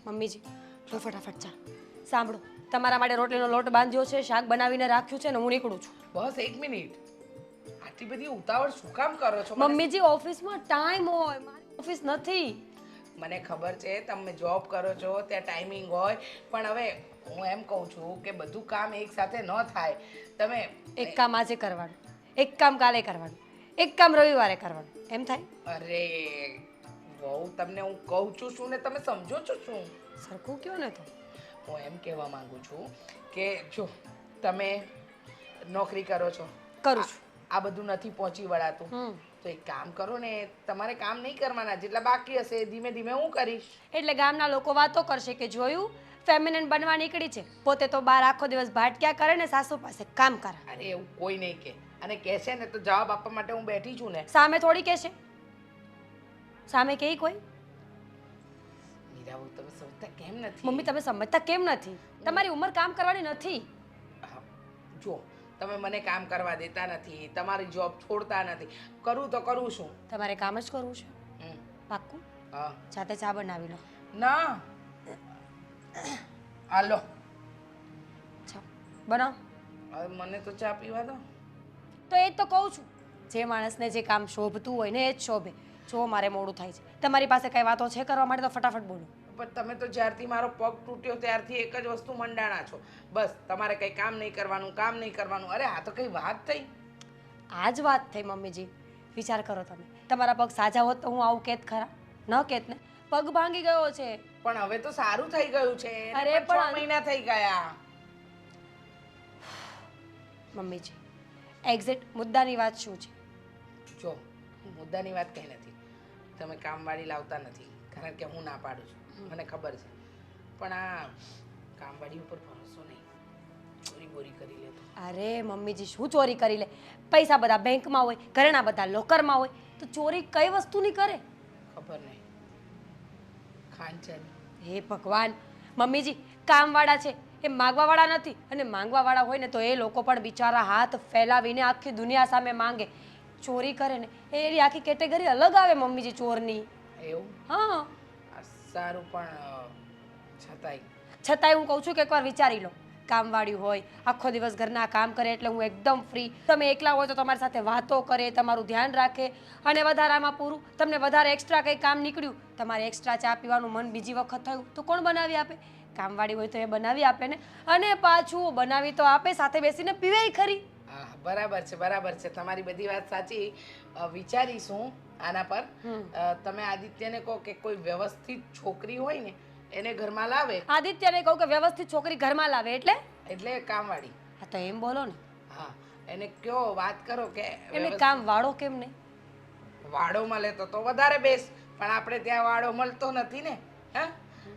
મમ્મીજી જો ફટાફટ ચા સાંભળો તમારા માટે રોટલીનો લોટ બાંધ્યો છે શાક બનાવીને રાખ્યું છે ને હું નીકળું છું બસ 1 મિનિટ. આટલી બધી ઉતાવળ શું કામ કરો છો? મમ્મીજી ઓફિસમાં ટાઈમ હોય મારી ઓફિસ નથી મને ખબર છે તમે જોબ કરો છો ત્યાં ટાઈમિંગ હોય, પણ હવે હું એમ કહું છું કે બધું કામ એક સાથે ન થાય. તમે એક કામ આજે કરવાનું એક કામ કાલે કરવાનું એક કામ રવિવારે કરવાનું એમ થાય અરે બહુ તમને હું કહું છું શું ને તમે સમજો છો શું? સરખું કયો ને તો હું એમ કહેવા માંગુ છું કે જો તમે નોકરી કરો છો, કરું છું આ બધું નથી પહોંચી વળાતું, તો એક કામ કરો ને, તમારે કામ નહીં કરવાના, જેટલા બાકી હશે ધીમે ધીમે હું કરીશ. એટલે ગામના લોકો વાતો કરશે કે જોયું ફેમિનિન બનવા નીકળી છે, પોતે તો બહાર આખો દિવસ ભાટક્યા કરે ને સાસુ પાસે કામ કરે. અરે એવું કોઈ નહીં કે, અને કહેશે ને તો જવાબ આપવા માટે હું બેઠી છું ને. સામે થોડી કહેશે, સામે કહે કોઈ? મીરાબુ તમે સમજતા કેમ નથી? મમ્મી તમે સમજતા કેમ નથી? તમારી ઉંમર કામ કરવાની નથી. જો તમે મને કામ કરવા દેતા નથી, તમારી જોબ છોડતા નથી, કરું તો કરું શું? તમારે કામ જ કરવું છે પાક્કું? હા. જાતે ચા બનાવી લો. ના હાલો ચા બનાવ. હવે મને તો ચા પીવા દો. તો એ જ તો કહું છું, જે માણસને જે કામ શોભતું હોય ને એ જ શોભે. જો મારે મોડું થાય છે, તમારી પાસે કઈ વાતો છે કરવા માટે તો ફટાફટ બોલો. પણ તમે તો જ્યારથી મારો પગ તૂટ્યો ત્યારથી એક જ વસ્તુ મંડાણા છો, બસ તમારે કંઈ કામ નહીં કરવાનું, કામ નહીં કરવાનું. અરે આ તો કઈ વાત થઈ? આ જ વાત થઈ મમ્મીજી. વિચાર કરો તમે, તમારા પગ સાજા હોત તો હું આવું કેત ખરા? ન કેત ને. પગ ભાંગી ગયો છે. પણ હવે તો સારું થઈ ગયું છે. અરે અરે પણ 6 મહિના થઈ ગયા. મમ્મીજી એક્ઝેક્ટ મુદ્દાની વાત શું છે? જો મુદ્દાની વાત કઈ નથી, તમે કામવાળી લાવતા નથી કારણ કે હું ના પાડું છું, મને ખબર છે. પણ આ કામવાળી ઉપર ભરોસો નહીં, ચોરી બોરી કરી લે તો. અરે મમ્મીજી શું ચોરી કરી લે? પૈસા બધા બેંકમાં હોય, ઘરેણા બધા લોકરમાં હોય, તો ચોરી કઈ વસ્તુની કરે? ખબર નહીં. ખાનચાની. હે ભગવાન, મમ્મીજી કામવાળા છે એ માંગવાવાળા નથી, અને માંગવાવાળા હોય ને તો એ લોકો પણ બિચારા હાથ ફેલાવીને આખી દુનિયા સામે માંગે. ચોરી કરે ને એની આખી કેટેગરી અલગ આવે મમ્મીજી ચોરની. એવું? હા. સારું, પણ છતાંય હું કહું છું કે એકવાર વિચારી લો. કામવાળી હોય આખો દિવસ ઘરના કામ કરે એટલે હું એકદમ ફ્રી, તમે એકલા હોય તો તમારી સાથે વાતો કરે, તમારું ધ્યાન રાખે, અને વધારામાં પૂરું તમને વધારે એક્સ્ટ્રા કંઈ કામ નીકળ્યું, તમારે એક્સ્ટ્રા ચા પીવાનું મન બીજી વખત થયું તો કોણ બનાવી આપે? કામવાળી હોય તો એ બનાવી આપે ને, અને પાછું બનાવી તો આપે, સાથે બેસીને પીવેય ખરી. બરાબર છે, બરાબર છે, તમારી બધી વાત સાચી. વિચારીશું આના પર. તમે આદિત્યને કહો કે કોઈ વ્યવસ્થિત છોકરી હોય ને એને ઘરમાં લાવે. આદિત્યને કહું કે વ્યવસ્થિત છોકરી ઘરમાં લાવે એટલે કામવાળી. હા તો એમ બોલો ને. હા, એને કયો, વાત કરો કે એને કામ વાળો કેમ નહીં? વાળો મળે તો વધારે બેસ, પણ આપણે ત્યાં વાળો મળતો નથી ને. હા,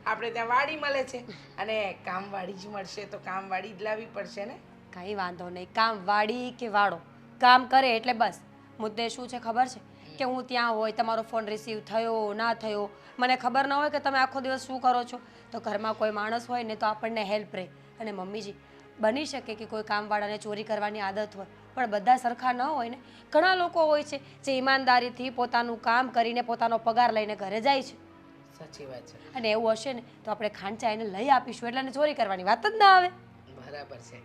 આપણે ત્યાં વાડી મળે છે, અને કામવાળી જ મળશે તો કામવાળી જ લાવવી પડશે ને. કંઈ વાંધો નહીં, કામ વાળી કે વાળો કામ કરે એટલે બસ. મુદ્દે શું છે ખબર છે કે હું ત્યાં હોય, તમારો ફોન રિસીવ થયો ના થયો, મને ખબર ન હોય કે તમે આખો દિવસ શું કરો છો, તો ઘરમાં કોઈ માણસ હોય ને તો આપણને હેલ્પ રહે. અને મમ્મીજી બની શકે કે કોઈ કામવાળાને ચોરી કરવાની આદત હોય, પણ બધા સરખા ન હોય ને. ઘણા લોકો હોય છે જે ઈમાનદારીથી પોતાનું કામ કરીને પોતાનો પગાર લઈને ઘરે જાય છે. સાચી વાત છે. અને એવું હશે ને તો આપણે ખાંચા એને લઈ આપીશું એટલે એને ચોરી કરવાની વાત જ ના આવે. બરાબર છે.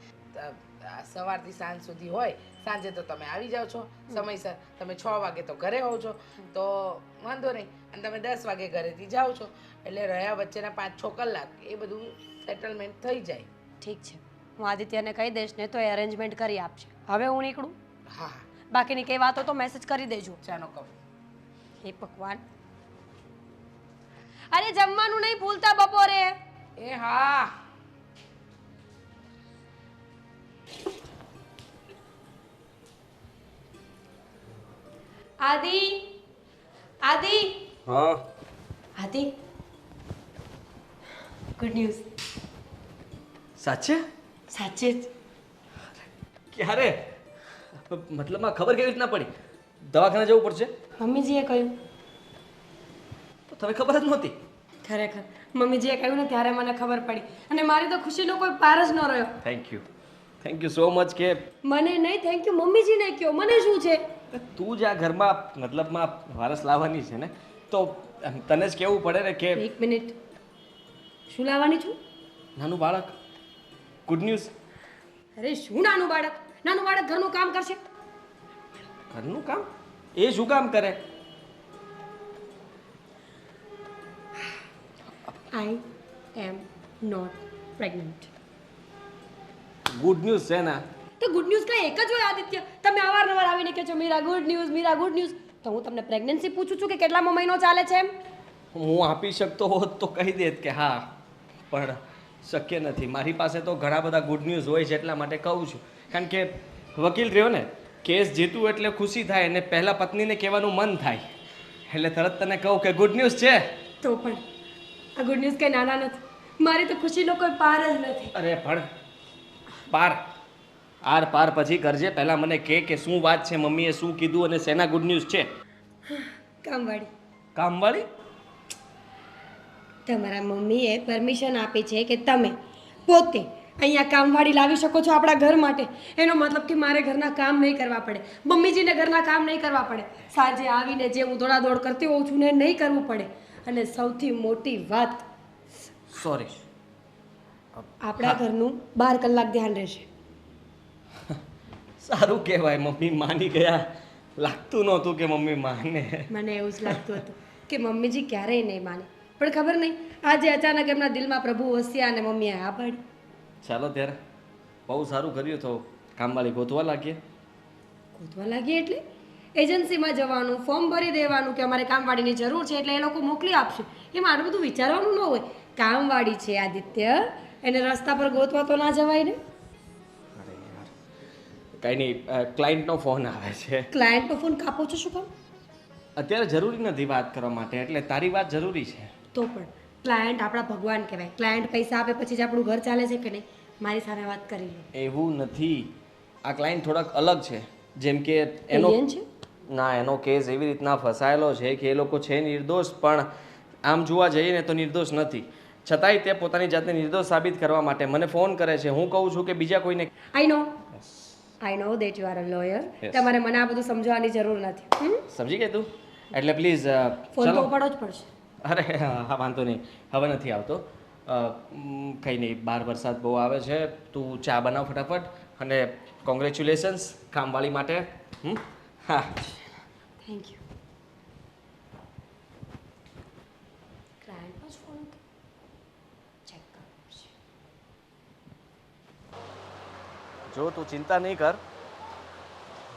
સવારથી સાંજ સુધી હોય, સાંજે તો તમે આવી જાઓ છો સમયસર, તમે 6 વાગે તો ઘરે હોવ છો તો વાંધો નહીં, અને તમે 10 વાગે ઘરેથી જાઓ છો એટલે રહ્યા વચ્ચેના 5-6 કલાક એ બધું સેટલમેન્ટ થઈ જાય. ઠીક છે, હું આદિત્યને કહી દઈશ ને તો એ અરેન્જમેન્ટ કરી આપશે. હવે હું નીકળું. હા, બાકીની કઈ વાતો તો મેસેજ કરી દેજો. ચાનો કપ. હે ભગવાન, અરે જમવાનું નહીં ભૂલતા બપોરે. એ હા. આદિ, આદિ. હા. આદિ, ગુડ ન્યૂઝ. સાચે? સાચે જ. ક્યારે? મતલબમાં ખબર કેવી રીતના પડી? દવાખાને જવું પડશે? મમ્મીજીએ કહ્યું. તો તને ખબર જ નહોતી? ખરેખર મમ્મીજીએ કહ્યું ને ત્યારે મને ખબર પડી, અને મારી તો ખુશીનો કોઈ પાર જ ન રહ્યો. Thank you so much. કે મને નહીં થેન્ક યુ, મમ્મીજીને કહો. મને શું છે? તું જ આ ઘરમાં મતલબમાં વારસ લાવવાની છે ને, તો તને જ કહેવું પડે ને કે. એક મિનિટ, શું લાવવાની છું? નાનું બાળક. Good news. અરે શું નાનું બાળક? નાનું બાળક ઘરનું કામ કરશે? ઘરનું કામ એ શું કામ કરે? I am not pregnant. Good news છે ને? તો ગુડ ન્યૂઝ કઈ એક જ હોય આદિત્ય? તમે અવારનવાર આવીને કહો છો Meera good news, Meera good news. તો હું તમને પ્રેગ્નન્સી પૂછું છું કે કેટલામો મહિનો ચાલે છે એમ? હું આપી શકતો હોત તો કહી દેત કે હા, પણ શક્ય નથી. મારી પાસે તો ઘણા બધા ગુડ ન્યૂઝ હોય છે, એટલા માટે કહું છું. કારણ કે વકીલ રહ્યો ને, કેસ જીતું એટલે ખુશી થાય અને પહેલા પત્નીને કહેવાનું મન થાય, એટલે તરત તને કહું કે ગુડ ન્યૂઝ છે. તો પણ આ ગુડ ન્યૂઝ કઈ નાના નથી. મારી તો ખુશીનો કોઈ પાર જ નથી. અરે પણ પાર આર પાર પછી કરજે. પહેલાં મને કહે કે શું વાત છે, મમ્મીએ શું કીધું અને શેના ગુડ ન્યૂઝ છે? કામવાળી. કામવાળી? તમારા મમ્મીએ પરમિશન આપી છે કે તમે પોતે અહીંયા કામવાળી લાવી શકો છો આપણા ઘર માટે. એનો મતલબ કે મારે ઘરના કામ નહીં કરવા પડે, મમ્મીજીને ઘરના કામ નહીં કરવા પડે, સાંજે આવીને જે હું દોડાદોડ કરતી હોઉં છું ને નહીં કરવું પડે. અને સૌથી મોટી વાત, સોરી, આપણા ઘરનું 12 કલાક ધ્યાન રહેશે. સારું કહેવાય, મમ્મી માની ગયા. લાગતું નહોતું કે મમ્મી માને. મને એવું જ લાગતું હતું કે મમ્મીજી ક્યારેય નહીં માને, પણ ખબર નહીં આજે અચાનક એમના દિલમાં પ્રભુ વસ્યા અને મમ્મીએ હા પાડી. ચાલો ત્યારે, બહુ સારું કર્યું. તો કામવાળી ગોતવા લાગીએ. ગોતવા લાગીએ એટલે એજન્સીમાં જવાનું, ફોર્મ ભરી દેવાનું કે અમારે કામવાળીની જરૂર છે એટલે એ લોકો મોકલી આપશે. એમાં આટલું બધું વિચારવાનું ન હોય. કામવાળી છે આદિત્ય, એને રસ્તા પર ગોતવા તો ના જવાય ને. અરે યાર, કાંઈ નહીં, ક્લાયન્ટનો ફોન આવે છે. ક્લાયન્ટનો ફોન કાપો છો શું કામ? અત્યારે જરૂરી નથી વાત કરવા માટે, એટલે તારી વાત જરૂરી છે. તો પણ ક્લાયન્ટ આપણા ભગવાન કહેવાય. ક્લાયન્ટ પૈસા આપે પછી જ આપણું ઘર ચાલે છે કે નહીં? મારી સામે વાત કરી લો. એવું નથી, આ ક્લાયન્ટ થોડાક અલગ છે. જેમ કે એનો એલિયન છે? ના, એનો કેસ એવી રીતના ફસાયેલો છે કે એ લોકો છે નિર્દોષ, પણ આમ જોવા જઈએ ને તો નિર્દોષ નથી. છતાંય તે પોતાની જાતને નિર્દોષ સાબિત કરવા માટે મને ફોન કરે છે. હું કહું છું કે બીજા કોઈને. I know that you are a lawyer. તમારે મને આ બધું સમજવાની જરૂર નથી. સમજી ગઈ તું? એટલે પ્લીઝ ફોન તો ઉપાડવો જ પડશે. અરે હા, વાંધો નહીં, હવે નથી આવતો. કંઈ નહીં, બહાર વરસાદ બહુ આવે છે. તું ચા બનાવ ફટાફટ. અને કોંગ્રેચ્યુલેશન્સ કામવાળી માટે. હા, થેન્ક યુ. ક્લાયન્ટનો જ ફોન ચેક કરવો છે. જો તું ચિંતા નહીં કર,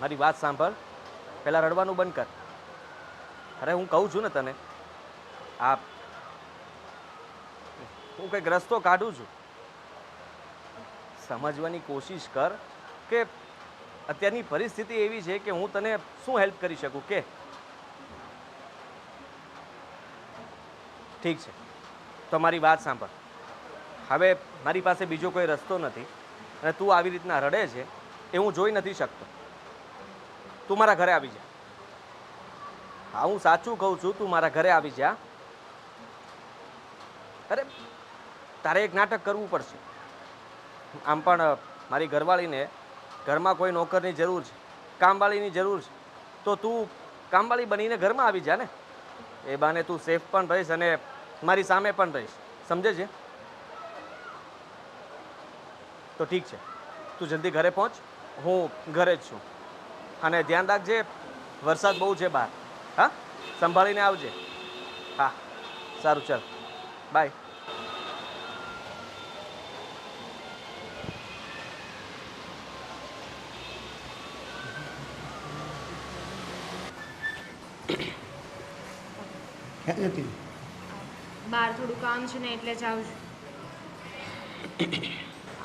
મારી વાત સાંભળ. પહેલાં રડવાનું બંધ કર. અરે હું કહું છું ને તને, આ હું કંઈક રસ્તો કાઢું છું. સમજવાની કોશિશ કર કે અત્યારની પરિસ્થિતિ એવી છે કે હું તને શું હેલ્પ કરી શકું કે. ઠીક છે, તો મારી વાત સાંભળ. હવે મારી પાસે બીજો કોઈ રસ્તો નથી અને તું આવી રીતના રડે છે એ હું જોઈ નથી શકતો. તું મારા ઘરે આવી જા. હા, હું સાચું કહું છું, તું મારા ઘરે આવી જા. અરે તારે એક નાટક કરવું પડશે. આમ પણ મારી ઘરવાળીને ઘરમાં કોઈ નોકરની જરૂર છે, કામવાળીની જરૂર છે. તો તું કામવાળી બનીને ઘરમાં આવી જા ને. એ બાને તું સેફ પણ રહીશ અને મારી સામે પણ રહીશ. સમજે છે? તો ઠીક છે, તું જલ્દી ઘરે પહોંચ. હું ઘરે જ છું. અને ધ્યાન રાખજે, વરસાદ બહુ છે બહાર. હા, સંભાળીને આવજે. હા, સારું, ચાલ, બાય. ક્યાં જતી? બહાર થોડું કામ છે ને એટલે જ આવું છું.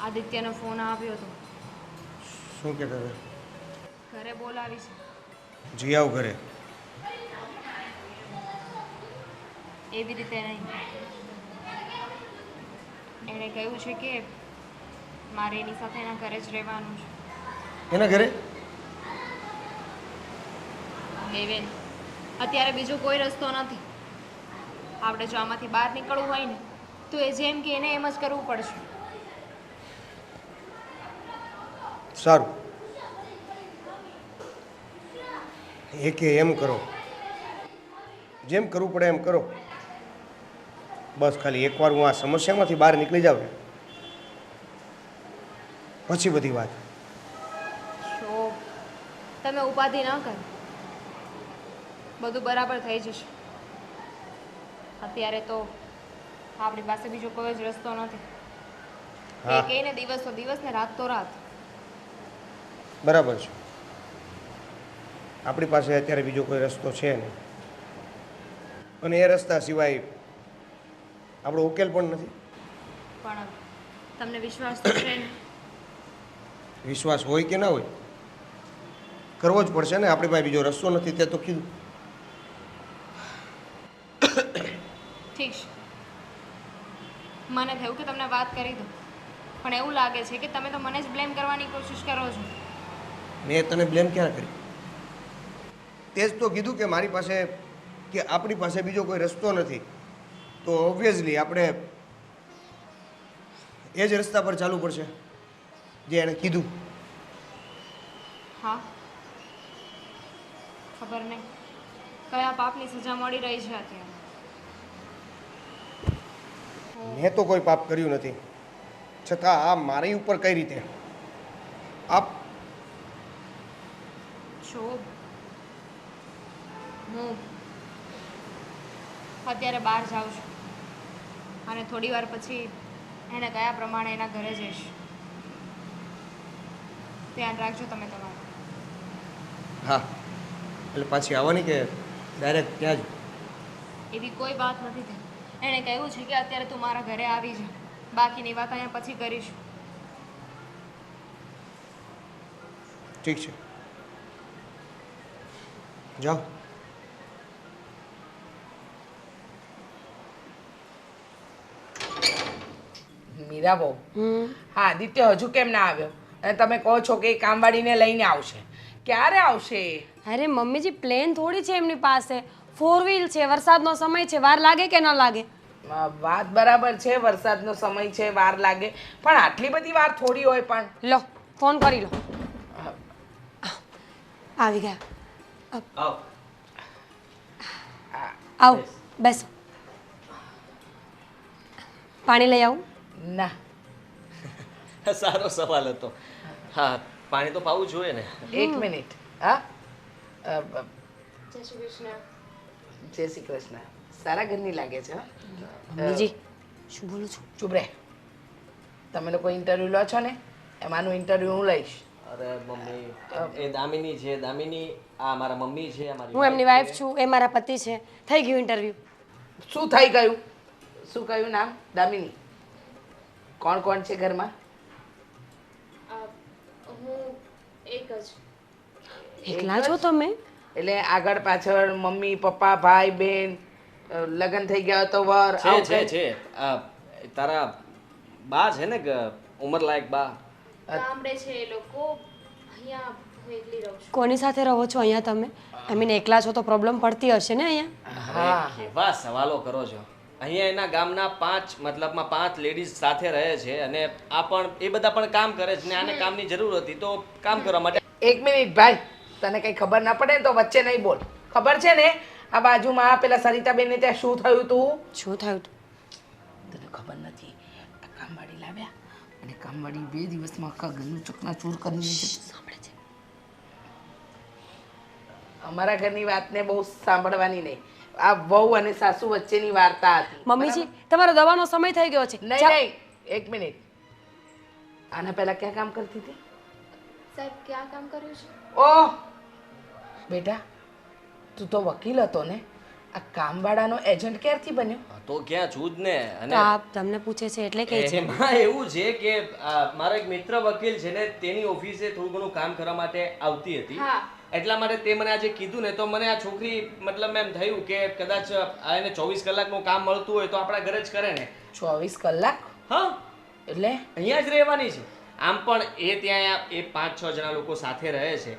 આદિત્યનો ફોન આવ્યો હતો. શું કહેતા હતા? ઘરે બોલાવી છે. જી આવ ઘરે. એવી રીતે નહીં. એણે કહ્યું છે કે મારે એની સાથે એના ઘરે જ રહેવાનું છે. એના ઘરે? દેવેન, અત્યારે બીજો કોઈ રસ્તો નથી. આપણે જો આમાંથી બહાર નીકળવું હોય ને તો એ જેમ કે એને એમ જ કરવું પડશે. સારું, એ કે એમ કરો, જેમ કરવું પડે એમ કરો. બસ ખાલી એકવાર હું આ સમસ્યામાંથી બહાર નીકળી જાઉં ને પછી બધી વાત. શોભ, તમે ઉપાધિ ન કરો. બધું બરાબર થઈ જશે. અત્યારે તો આપણી પાસે બીજો કોઈ જ રસ્તો નથી. હા. એ કહીને દિવસ તો દિવસ ને રાત તો રાત. બરાબર છે. આપણી પાસે અત્યારે બીજો કોઈ રસ્તો છે નહીં અને એ રસ્તા સિવાય આપણો ઉકેલ પણ નથી. પણ તમને વિશ્વાસ તો છે ને? વિશ્વાસ હોય કે ના હોય કરવો જ પડશે ને. આપણી પાસે બીજો રસ્તો નથી તે તો કીધું. ઠીક છે. મને થયું કે તમને વાત કરી દઉં, પણ એવું લાગે છે કે તમે તો મને જ બ્લેમ કરવાની કોશિશ કરો છો. મેં તને બ્લેમ ક્યાં કરી? તે જ તો કીધું કે મારી પાસે કે આપણી પાસે બીજો કોઈ રસ્તો નથી તો ઓબ્વિયસલી આપણે એ જ રસ્તા પર ચાલવું પડશે જે એણે કીધું. હા, ખબર નહીં કયા પાપની સજા મળી રહી છે અત્યારે. મેં તો કોઈ પાપ કર્યું નથી છતાં આ મારી ઉપર કઈ રીતે આપ શોભ, હું અત્યારે બહાર જાઉં છું અને થોડી વાર પછી એને કયા પ્રમાણે એના ઘરે જઈશ. ધ્યાન રાખજો તમે તમારું. હા એટલે પાછી આવવાની કે ડાયરેક્ટ ત્યાં જ? એવી કોઈ વાત નથી થઈ. એણે કહ્યું છે કે અત્યારે તું મારા ઘરે આવી જા, બાકીની વાત અહીંયા પછી કરીશું. ઠીક છે જાઓ. મીરા બહુ. હમ હા, આદિત્ય હજુ કેમ ના આવ્યો? અને તમે કહો છો કે એ કામવાળીને લઈને આવશે. ક્યારે આવશે? અરે મમ્મીજી, પ્લેન થોડી છે એમની પાસે, 4 વ્હીલ છે, વરસાદનો સમય છે, વાર લાગે કે ન લાગે? વાત બરાબર છે, વરસાદનો સમય છે, વાર લાગે, પણ આટલી બધી વાર થોડી હોય. પણ લો ફોન કરી લો. આવી ગયા. આવ. આવો બેસો. પાણી લઈ આવું? ના, સારો સવાલ હતો. હા, પાણી તો પાવું જોઈએ ને. એક મિનિટ. હા, જય શ્રી કૃષ્ણ. જય શ્રી કૃષ્ણ. સારા ઘરની લાગે છે. હા? મમ્મીજી શું બોલું છું? ચૂપ રહે. તમે લોકો ઇન્ટરવ્યૂ લો છો ને, એમાંનું ઇન્ટરવ્યૂ હું લઈશ. અરે મમ્મી, એ દામિની છે. દામિની આ મારા મમ્મી છે. અમારી હું એમની વાઈફ છું, એ મારા પતિ છે. થઈ ગયું ઇન્ટરવ્યૂ. શું થઈ ગયું? શું કહ્યું નામ? દામિની. કોણ કોણ છે ઘરમાં? હું એક જ. એકલા છો તમે? એટલે આગળ પાછળ મમ્મી પપ્પા ભાઈ બહેન લગ્ન થઈ ગયા તો વર છે આવું છે કંઈ? છે તારા બા છે ને ઉંમરલાયક બા. ગામડે છે એ લોકો. અહીંયા હું એકલી રહું છું. કોની સાથે રહો છો અહીંયા તમે? આઈ મીન એકલા છો તો પ્રોબ્લેમ પડતી હશે ને અહીંયા? હા. કેવા સવાલો કરો છો? અહીંયા એના ગામના 5 લેડીઝ સાથે રહે છે અને આ પણ એ બધા પણ કામ કરે છે ને આને કામની જરૂર હતી તો કામ કરવા માટે. એક મિનિટ ભાઈ, તને કઈ ખબર ના પડે ને તો વચ્ચે નહીં બોલ. ખબર છે ને આ બાજુમાં પેલા સરિતાબેન ને ત્યાં શું થયું તું? શું થયું હતું? તને ખબર નથી. આ કામવાળી લાવ્યા અને કામવાળી 2 દિવસમાં આખા ઘરનું ચકનાચૂર કરી દીધું. સાંભળે છે? અમારા ઘરની વાતને બહુ સાંભળવાની નહીં. આ વહુ અને સાસુ વચ્ચેની વાર્તા હતી. મમ્મીજી, તમારો દવાનો સમય થઈ ગયો છે. નહીં નહીં, એક મિનિટ. આના પહેલા ક્યાં કામ કરતી હતી? સાહેબ ક્યાં કામ કર્યું છે? ઓહ બેટા, તું તો વકીલ હતો ને, આ કામવાળાનો એજન્ટ ક્યારથી બન્યો? તો ક્યાં છું જ ને. તો અને આપ તમને પૂછે છે એટલે કે છે. એમાં એવું છે કે મારો એક મિત્ર વકીલ છે ને તેની ઓફિસે થોડું ઘણું કામ કરવા માટે આવતી હતી. હા. એટલા માટે તે મને આજે કીધું ને તો મને આ છોકરી મતલબ એમ થયું કે કદાચ આ એને 24 કલાકનું કામ મળતું હોય તો આપણા ઘરે જ કરે ને. 24 કલાક? હા, એટલે અહીંયા જ રહેવાની છે. આમ પણ એ ત્યાં એ 5-6 જણા લોકો સાથે રહે છે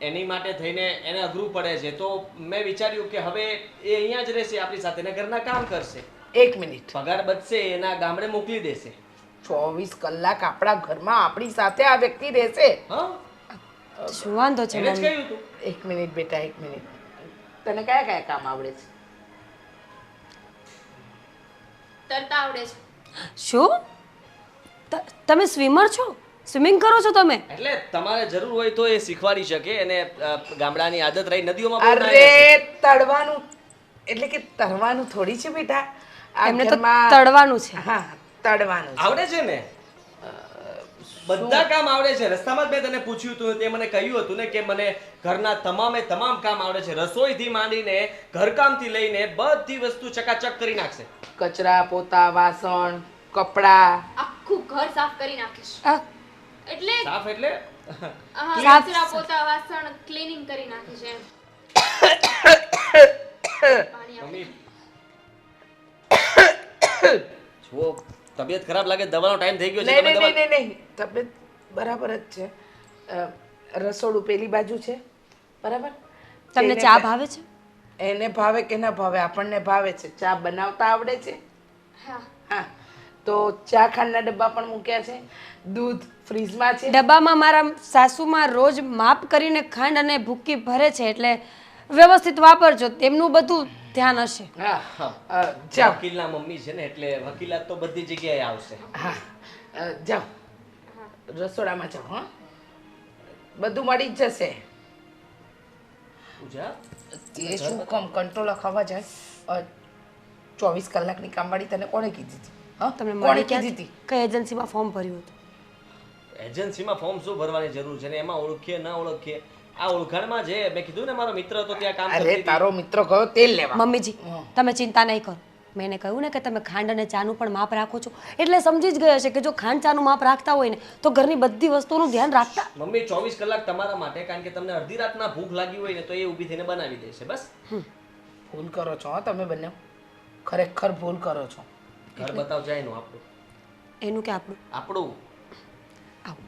એની માટે થઈને એને અઘરું પડે છે તો મેં વિચાર્યું કે હવે એ અહીંયા જ રહેશે આપણી સાથે ને ઘરના કામ કરશે. એક મિનિટ. પગાર બચશે એના ગામડે મોકલી દેશે. 24 કલાક આપણા ઘરમાં આપણી સાથે આ વ્યક્તિ રહેશે? હા, શું વાંધો છે એને જ મમ્મી? કહ્યું તું. એક મિનિટ બેટા, એક મિનિટ. તને કયા કયા કામ આવડે છે? તરતા આવડે છે. શું તમે સ્વિમર છો? સ્વિમિંગ કરો છો તમે? એટલે તમારે જરૂર હોય તો એ શીખવાડી શકે અને ગામડાની આદત રહી નદીઓમાં બહુ નાહે છે. અરે તળવાનું એટલે કે તરવાનું થોડી છે બેટા. આ એમને તો ઘરમાં- તળવાનું છે. હા તળવાનું છે. આવડે છે ને બધા કામ આવડે છે. રસ્તામાં જ મેં તને પૂછ્યું હતું, તે મને કહ્યું હતું ને કે મને ઘરના તમામે તમામ કામ આવડે છે. રસોઈથી માંડીને ઘરકામથી લઈને બધી વસ્તુ ચકાચક કરી નાખશે. કચરા પોતા વાસણ કપડાં આખું ઘર સાફ કરી નાખીશ. આ, એટલે સાફ એટલે હા, કચરા પોતા વાસણ ક્લીનિંગ કરી નાખીશ એમ. પાણી આપો. મમ્મી જો તબિયત ખરાબ લાગે દવાનો ટાઈમ થઈ ગયો છે. નહીં તમે નહીં દવા નહીં નહીં તબિયત બરાબર જ છે. રસોડું પેલી બાજુ છે બરાબર. તમને એને ચા પ- ભાવે છે? એને ભાવે કે ના ભાવે આપણને ભાવે છે. ચા બનાવતા આવડે છે. હા. હા તો ચા ખાંડના ડબ્બા પણ મૂક્યા છે. દૂધ ફ્રીજમાં છે. ડબ્બામાં મારા સાસુમાં રોજ માપ કરીને ખાંડ અને ભૂકી ભરે છે, એટલે વ્યવસ્થિત વાપરજો, તેમનું બધું ધ્યાન હશે. હા જાઓ. વકીલના મમ્મી છે ને એટલે વકીલાત તો બધી જગ્યાએ આવશે. હા જાઓ રસોડામાં જાઓ. હા બધું મળી જ જશે. પૂજા તે શું કામ કંટ્રોલ ખાવા જાય. 24 કલાકની કામવાળી તને કોણે કીધી હતી? હા તમને કોણે મળી કીધી ક્યાંથી? હતી? કઈ એજન્સીમાં ફોર્મ ભર્યું હતું? એજન્સીમાં ફોર્મ શું ભરવાની જરૂર છે ને એમાં ઓળખીએ ના ઓળખીએ આ ઓળખાણમાં છે. મેં કીધું ને મારો મિત્ર તો ત્યાં કામ અરે કરતી હતી. તારો મિત્ર ગયો તેલ લેવા. મમ્મીજી તમે ચિંતા નહીં કરો. મેં એને કહ્યું ને કે તમે ખાંડ અને ચાનું પણ માપ રાખો છો, એટલે સમજી જ ગયા છે કે જો ખાંડ ચાનું માપ રાખતા હોય ને તો ઘરની બધી વસ્તુઓનું ધ્યાન રાખતા. મમ્મી 24 કલાક તમારા માટે, કારણ કે તમને અડધી રાતના ભૂખ લાગી હોય ને તો એ ઊભી થઈને બનાવી દેશે. બસ ભૂલ કરો છો હો તમે બંને. ખરેખર ભૂલ કરો છો. ઘર બતાવ જાય નું આપણું એનું કે આપણું? આપણું આવું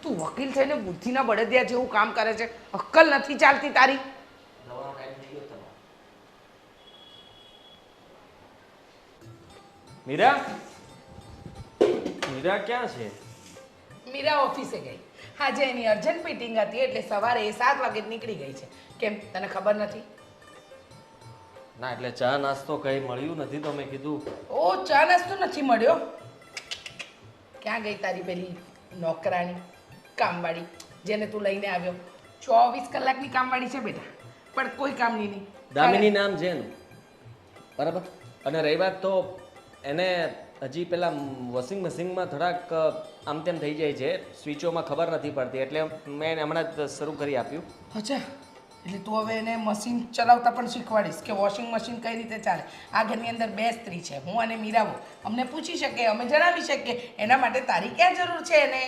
તું વકીલ થઈને બુદ્ધિના બળદિયા જેવું કામ કરે છે. અક્કલ નથી ચાલતી તારી. દવાનો ટાઈમ થઈ ગયો તમારો. મીરા મીરા ક્યાં છે? મીરા ઓફિસે ગઈ. આજે એની અર્જન્ટ મીટિંગ હતી એટલે સવારે 7 વાગે જ નીકળી ગઈ છે. કેમ તને ખબર નથી? ના એટલે ચા નાસ્તો કઈ મળ્યું નથી તો મેં કીધું ઓ ચા નાસ્તો નથી મળ્યો. ક્યાં ગઈ તારી પેલી નોકરાણી કામવાળી જેને તું લઈને આવ્યો? 24 કલાકની કામવાળી છે બેટા, પણ કોઈ કામની નહીં. દામિની નામ છે એનું, બરાબર. અને રહી વાત તો એને હજી પેલા વોશિંગ મશીનમાં થોડાક આમ તેમ થઈ જાય છે, સ્વિચોમાં ખબર નથી પડતી, એટલે મેં એને હમણાં જ શરૂ કરી આપ્યું. અચ્છા એટલે તું હવે એને મશીન ચલાવતા પણ શીખવાડીશ કે વોશિંગ મશીન કઈ રીતે ચાલે. આ ઘરની અંદર 2 સ્ત્રી છે, હું અને મીરાવો. અમને પૂછી શકે, અમે જણાવી શકીએ. એના માટે તારી ક્યાં જરૂર છે એને?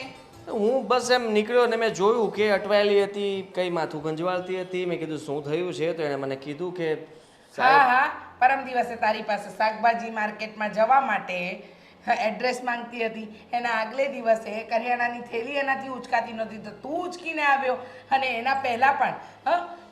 હું બસ એમ નીકળ્યો ને મેં જોયું કે અટવાયેલી હતી, કઈ માથું ગંજવાળતી હતી. મેં કીધું શું થયું છે, તો એણે મને કીધું કે હા હા પરમ દિવસે તારી પાસે શાકભાજી માર્કેટમાં જવા માટે એડ્રેસ માંગતી હતી. એના આગલે દિવસે કરિયાણાની થેલી એનાથી ઉચકાતી નહોતી તો તું ઉચકીને આવ્યો. અને એના પહેલાં પણ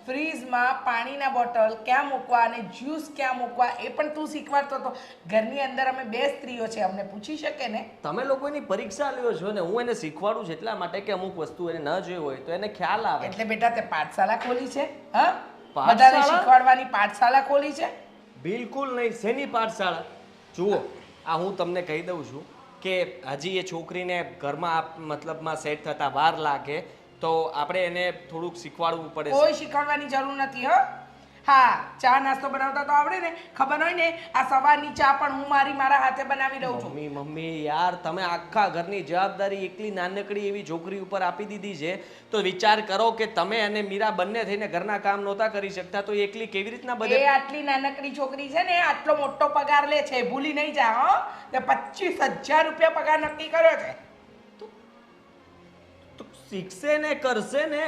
ફ્રીજમાં પાણીના બોટલ ક્યાં મૂકવા અને જ્યુસ ક્યાં મૂકવા એ પણ તું શીખવાડતો હતો. ઘરની અંદર અમે 2 સ્ત્રીઓ છે, અમને પૂછી શકે ને? તમે લોકો એની પરીક્ષા લ્યો છો ને હું એને શીખવાડું છું એટલા માટે કે અમુક વસ્તુ એને ન જોઈ હોય તો એને ખ્યાલ આવે. એટલે બેટા તે પાઠશાળા ખોલી છે? હા પાઠશાળા? બધાને શીખવાડવાની પાઠશાળા ખોલી છે? બિલકુલ નહીં. શેની પાઠશાળા? જુઓ આ હું તમને કહી દઉં છું કે હજી એ છોકરીને ઘરમાં મતલબમાં સેટ થતા વાર લાગે તો આપણે એને થોડુંક શીખવાડવું પડે. કોઈ શીખવાડવાની જરૂર નથી. હા ચા નાસ્તો બનાવતા તો આવડે ને? ખબર હોય ને આ સવારની ચા પણ હું મારા હાથે બનાવી દઉં છું. મમ્મી યાર તમે આખા ઘરની જવાબદારી એકલી નાનકડી એવી છોકરી ઉપર આપી દીધી છે તો વિચાર કરો કે તમે અને મીરા બંને થઈને ઘરના કામ નહોતા કરી શકતા તો એકલી કેવી રીતના બધે. એ આટલી નાનકડી છોકરી છે ને આટલો મોટો પગાર લે છે, ભૂલી નહીં જા. હો તે 25,000 રૂપિયા પગાર નક્કી કર્યો છે. તો શીખશે ને કરશે ને.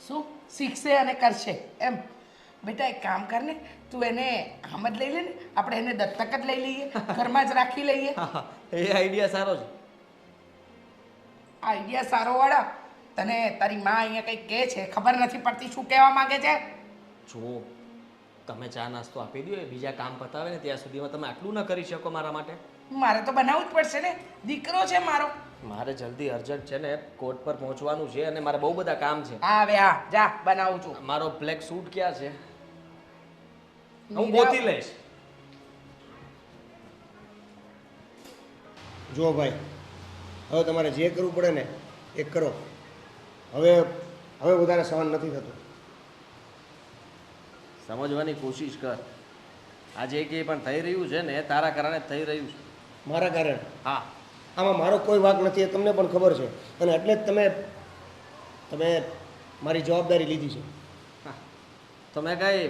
શું શીખશે અને કરશે એમ? બેટા એક કામ કર ને, તું એને આમ જ લઈ લે ને, આપણે એને દત્તક જ લઈ લઈએ, ઘરમાં જ રાખી લઈએ. એ આઈડિયા સારો છે. આઈડિયા સારો વાળા. તને તારી માં અહીંયા કંઈક કહે છે, ખબર નથી પડતી શું કહેવા માંગે છે? જો તમે ચા નાસ્તો આપી દો, એ બીજા કામ પતાવે ને ત્યાં સુધીમાં તમે આટલું ન કરી શકો મારા માટે? મારે તો બનાવવું જ પડશે ને, દીકરો છે મારો. મારે જલ્દી અર્જન્ટ છે ને કોર્ટ પર પહોંચવાનું છે અને મારે બહુ બધા કામ છે. હા હવે હા જા બનાવું છું. મારો બ્લેક સૂટ ક્યાં છે? હું ગોતી લઈશ. જો ભાઈ, હવે તમારે જે કરવું પડે ને એ કરો. હવે હવે વધારે સહન નથી થતું. સમજવાની કોશિશ કર. આજે જે પણ થઈ રહ્યું છે ને એ તારા કારણે જ થઈ રહ્યું છે. મારા કારણે હા, આમાં મારો કોઈ વાંક નથી, એ તમને પણ ખબર છે. અને એટલે જ તમે મારી જવાબદારી લીધી છે. તો મેં કાંઈ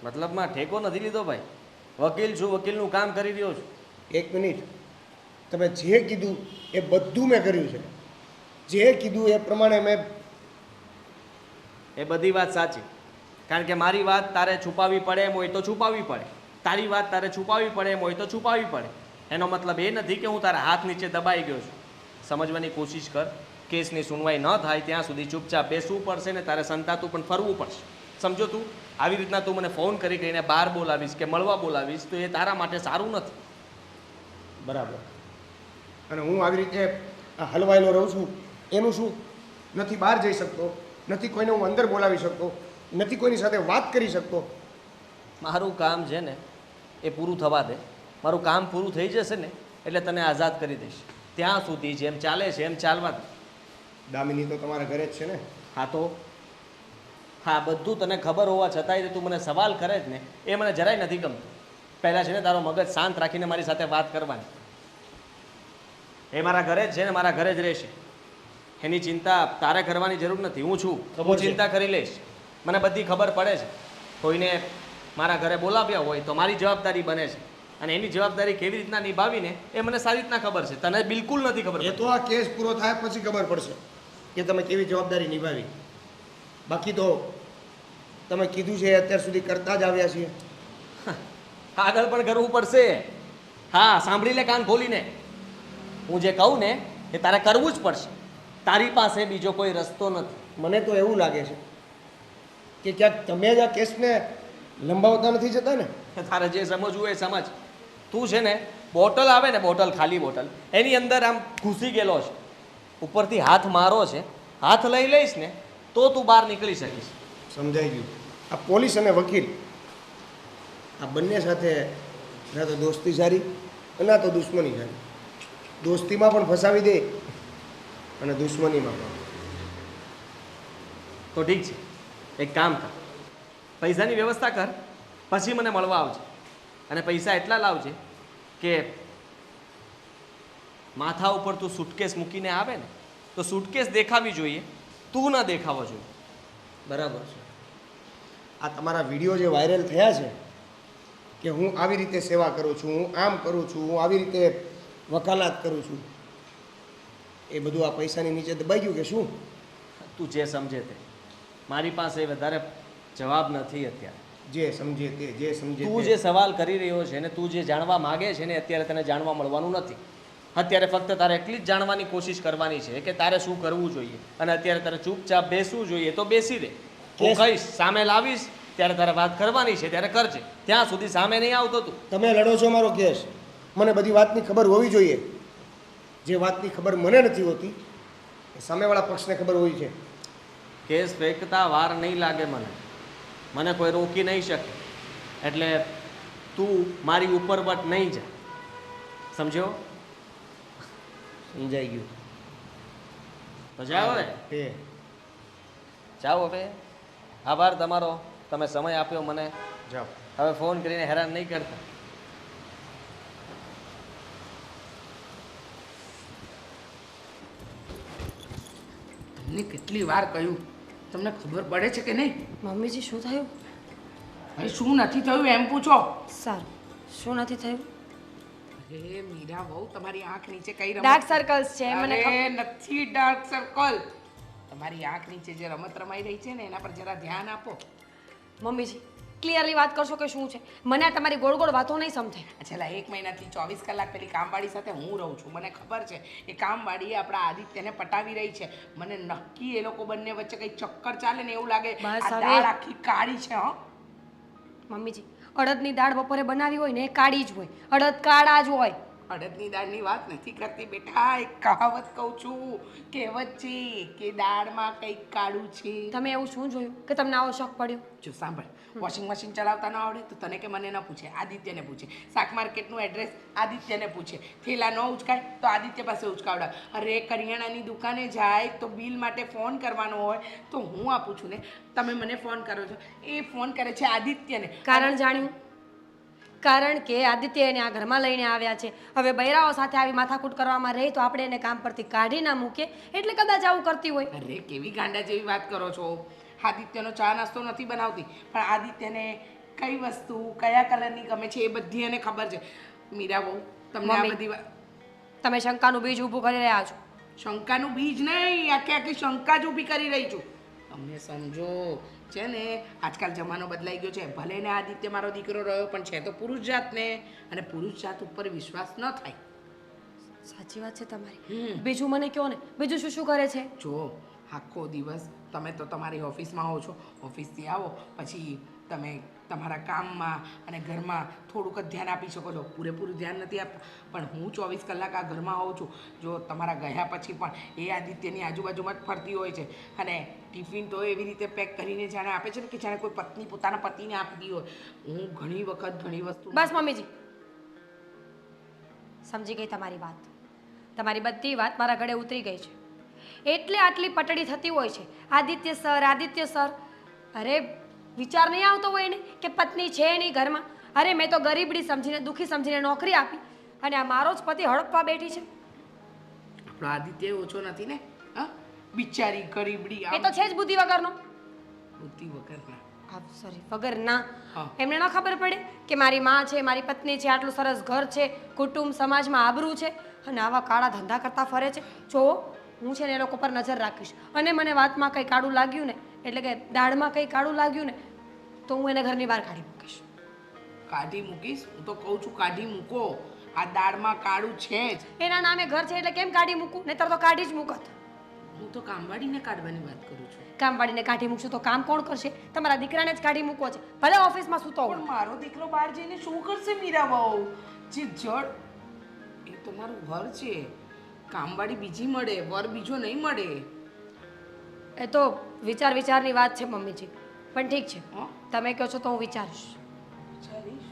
મતલબમાં ઠેકો નથી લીધો ભાઈ. વકીલ છું, વકીલનું કામ કરી રહ્યો છું. એક મિનિટ, તમે જે કીધું એ બધું મેં કર્યું છે. જે કીધું એ પ્રમાણે મેં એ બધી વાત સાચી, કારણ કે મારી વાત તારે છુપાવવી પડે એમ હોય તો છુપાવવી પડે, તારી વાત તારે છુપાવવી પડે એમ હોય તો છુપાવવી પડે. એનો મતલબ એ નથી કે હું તારા હાથ નીચે દબાઈ ગયો છું. સમજવાની કોશિશ કર. કેસની સુનવાઈ ન થાય ત્યાં સુધી ચૂપચાપ બેસવું પડશે ને તારે સંતાતું પણ ફરવું પડશે. સમજો તું? આવી રીતના તું મને ફોન કરી કરીને બહાર બોલાવીશ કે મળવા બોલાવીશ તો એ તારા માટે સારું નથી. બરાબર. અને હું આવી રીતે આ હલવાયેલો રહું છું એનું શું? નથી બહાર જઈ શકતો, નથી કોઈને હું અંદર બોલાવી શકતો, નથી કોઈની સાથે વાત કરી શકતો. મારું કામ છે ને એ પૂરું થવા દે. મારું કામ પૂરું થઈ જશે ને એટલે તને આઝાદ કરી દઈશ. ત્યાં સુધી જેમ ચાલે છે એમ ચાલવા દે. દામિની તો તમારા ઘરે જ છે ને? હા તો હા, બધું તને ખબર હોવા છતાંય તું મને સવાલ કરે જ ને એ મને જરાય નથી ગમતું. પહેલાં છે ને તારો મગજ શાંત રાખીને મારી સાથે વાત કરવાની. એ મારા ઘરે જ છે ને મારા ઘરે જ રહેશે. એની ચિંતા તારે કરવાની જરૂર નથી. હું છું, હું ચિંતા કરી લઈશ. મને બધી ખબર પડે છે. કોઈને મારા ઘરે બોલાવ્યા હોય તો મારી જવાબદારી બને છે અને એની જવાબદારી કેવી રીતના નિભાવીને એ મને સારી રીતના ખબર છે. તને બિલકુલ નથી ખબર. એ તો આ કેસ પૂરો થાય પછી ખબર પડશે કે તમે કેવી જવાબદારી નિભાવી. બાકી તો તમે કીધું છે અત્યાર સુધી કરતા જ આવ્યા છીએ. આગળ પણ કરવું પડશે. હા, સાંભળી લે કાન ખોલીને. હું જે કહું ને એ તારે કરવું જ પડશે. તારી પાસે બીજો કોઈ રસ્તો નથી. મને તો એવું લાગે છે કે ક્યાંક તમે જ આ કેસને લંબાવતા નથી જતા ને? તારે જે સમજવું એ સમજ. તું છે ને બોટલ આવે ને, બોટલ, ખાલી બોટલ, એની અંદર આમ ઘૂસી ગયેલો છે. ઉપરથી હાથ મારો છે, હાથ લઈ લઈશ ને તો તું બહાર નીકળી શકીશ. સમજાઈ ગયું. આ પોલીસ અને વકીલ આ બંને સાથે ના તો દોસ્તી સારી ના તો દુશ્મની સારી. દોસ્તીમાં પણ ફસાવી દે અને દુશ્મનીમાં પણ. તો ઠીક છે, એક કામ કર, પૈસાની વ્યવસ્થા કર, પછી મને મળવા આવજે. અને પૈસા એટલા લાવજે કે માથા ઉપર તું સુટકેસ મૂકીને આવે ને તો સુટકેસ દેખાવી જોઈએ, તું ન દેખાવો જોઈએ. બરાબર છે. આ તમારા વિડીયો જે વાયરલ થયા છે કે હું આવી રીતે સેવા કરું છું, હું આમ કરું છું, હું આવી રીતે વકાલાત કરું છું, એ બધું આ પૈસાની નીચે દબાઈ ગયું કે શું? તું જે સમજે તે. મારી પાસે વધારે જવાબ નથી અત્યારે. જે સમજે તે, જે સમજે તું તે. જે સવાલ કરી રહ્યો છે ને તું જે જાણવા માગે છે ને અત્યારે તને જાણવા મળવાનું નથી. અત્યારે ફક્ત તારે એટલી જ જાણવાની કોશિશ કરવાની છે કે તારે શું કરવું જોઈએ. અને અત્યારે તારે ચૂપચાપ બેસવું જોઈએ તો બેસી દે. હું કહીશ, સામે લાવીશ ત્યારે તારે વાત કરવાની છે ત્યારે કરજે. ત્યાં સુધી સામે નહીં આવતો તું. તમે લડો છો મારો કેસ, મને બધી વાતની ખબર હોવી જોઈએ. જે વાતની ખબર મને નથી હોતી એ સામેવાળા પક્ષને ખબર હોય છે. કેસ ફેંકતા વાર નહીં લાગે મને કોઈ રોકી નહીં શકે. એટલે તું મારી ઉપર વટ નહીં જા. સમજ્યો? સમજાઈ ગયું. તો જાઓ હવે. એ જાઓ હવે. આભાર તમારો, તમે સમય આપ્યો મને. જાઓ. હવે ફોન કરીને હેરાન નહીં કરતા. તમને કેટલી વાર કહ્યું, તમને ખબર પડે છે કે નહીં? મમ્મીજી શું થયું? ભાઈ શું નથી થયું એમ પૂછો. સારું, શું નથી થયું? અરે મીરા બહુ તમારી આંખ નીચે કઈ રમત? ડાર્ક સર્કલ્સ છે મને અરે ખબર. નથી ડાર્ક સર્કલ. તમારી આંખ નીચે જે રમત રમાઈ રહી છે ને એના પર જરા ધ્યાન આપો. મમ્મીજી ક્લિયરલી વાત કરશો કે શું છે? મને આ તમારી ગોળ ગોળ વાતો નહીં સમજાય. છેલ્લા 1 મહિનાથી 24 કલાક પેલી કામવાળી સાથે હું રહું છું. મને ખબર છે એ કામવાળી આપણા આદિત્યને પટાવી રહી છે. મને નક્કી એ લોકો બંને વચ્ચે કંઈ ચક્કર ચાલે ને એવું લાગે. બસ આ હવે. દાળ આખી કાળી છે. હો મમ્મીજી અડદની દાળ બપોરે બનાવી હોય ને એ કાળી જ હોય, અડદ કાળા જ હોય. અડદની દાળની વાત નથી કરતી બેટા, એક કહાવત કહું છું, કહેવત છે કે દાળમાં કંઈક કાળું છે. તમે એવું શું જોયું કે તમને આવો શોખ પડ્યો? જો સાંભળ, વોશિંગ મશીન ચલાવતા ન આવડે તો તને કે મને ન પૂછે, આદિત્યને પૂછે. શાક માર્કેટનું એડ્રેસ આદિત્યને પૂછે. થેલા ન ઉચકાય તો આદિત્ય પાસે ઉચકાવડાવે. અરે કરિયાણાની દુકાને જાય તો બિલ માટે ફોન કરવાનો હોય તો હું આપું છું ને, તમે મને ફોન કરો છો, એ ફોન કરે છે આદિત્યને. કારણ જાણ્યું? કારણ કે આદિત્ય એને આ ઘરમાં લઈને આવ્યા છે. હવે બૈરાઓ સાથે આવી માથાકૂટ કરવામાં રહી તો આપણે એને કામ પરથી કાઢી ના મૂકીએ, એટલે કદાચ આવું કરતી હોય. અરે કેવી ગાંડા જેવી વાત કરો છો. આદિત્યનો ચા નાસ્તો નથી બનાવતી, પણ આદિત્યને કઈ વસ્તુ કયા કલરની ગમે છે એ બધી એને ખબર છે. મીરા બહુ તમને આ મમ્મી. બધી વાત, તમે શંકાનું બીજ ઊભું કરી રહ્યા છો. શંકાનું બીજ નહીં, આખી આખી શંકા જ ઊભી કરી રહી છું. અમને સમજો છે ને, આજકાલ જમાનો બદલાઈ ગયો છે. ભલે ને આદિત્ય મારો દીકરો રહ્યો પણ છે તો પુરુષ જાતને, અને પુરુષ જાત ઉપર વિશ્વાસ ન થાય. સાચી વાત છે તમારી. બીજું મને કહો ને, બીજું શું શું કરે છે? જો આખો દિવસ તમે તો તમારી ઓફિસમાં હો છો, ઓફિસથી આવો પછી તમે તમારા કામમાં અને ઘરમાં થોડુંક જ ધ્યાન આપી શકો છો, પૂરેપૂરું ધ્યાન નથી આપતા. પણ હું 24 કલાક આ ઘરમાં હોઉં છું. જો તમારા ગયા પછી પણ એ આદિત્યની આજુબાજુમાં જ ફરતી હોય છે, અને ટિફિન તો એવી રીતે પેક કરીને જાણે આપે છે ને કે જાણે કોઈ પત્ની પોતાના પતિને આપતી હોય. હું ઘણી વખત ઘણી વસ્તુ બસ મમ્મીજી, સમજી ગઈ તમારી વાત. તમારી બધી વાત મારા ગળે ઉતરી ગઈ છે. એટલે આટલી પટડી થતી હોય છે, આદિત્ય સર, આદિત્ય સર. અરે વિચાર નહીં આવતો હોય એને કે પત્ની છે એની ઘરમાં? અરે મેં તો ગરીબડી સમજીને, દુઃખી સમજીને નોકરી આપી, અને આ મારો જ પતિ હડપવા બેઠી છે. આપણો આદિત્ય ઓછો નથી ને, હા? બિચારી ગરીબડી એ તો છે જ બુદ્ધિ વગરનો. બુદ્ધિ વગરના. સોરી, વગર ના. હા. એમને ન ખબર પડે કે મારી માં છે, મારી પત્ની છે, આટલું સરસ ઘર છે, કુટુંબ સમાજમાં આબરૂ છે, અને આવા કાળા ધંધા કરતા ફરે છે. જો હું છે ને એ લોકો પર નજર રાખીશ, અને મને વાતમાં કંઈ કાળું લાગ્યું ને, એટલે કે દાળમાં કંઈ કાળું લાગ્યું ને, તો હું એને ઘરની બહાર કાઢી મૂકીશ. કાઢી મૂકીશ? હું તો કહું છું કાઢી મૂકો. આ દાળમાં કાળું છે જ. એના નામે ઘર છે એટલે કેમ કાઢી મૂકું? નહીંતર તો કાઢી જ મૂકત. હું તો કામવાળીને કાઢવાની વાત કરું છું. કામવાળીને કાઢી મૂકશું તો કામ કોણ કરશે? તમારા દીકરાને જ કાઢી મૂકવો છે, ભલે ઓફિસમાં સૂતો હોય. પણ મારો દીકરો બહાર જઈને શું કરશે મીરા બહુ? જે જડ એ તો મારું ઘર છે. કામવાળી બીજી મળે, વર બીજો નહીં મળે. એ તો વિચારની વાત છે મમ્મીજી. પણ ઠીક છે, હા? તમે કહો છો તો હું વિચારીશ. વિચારીશ?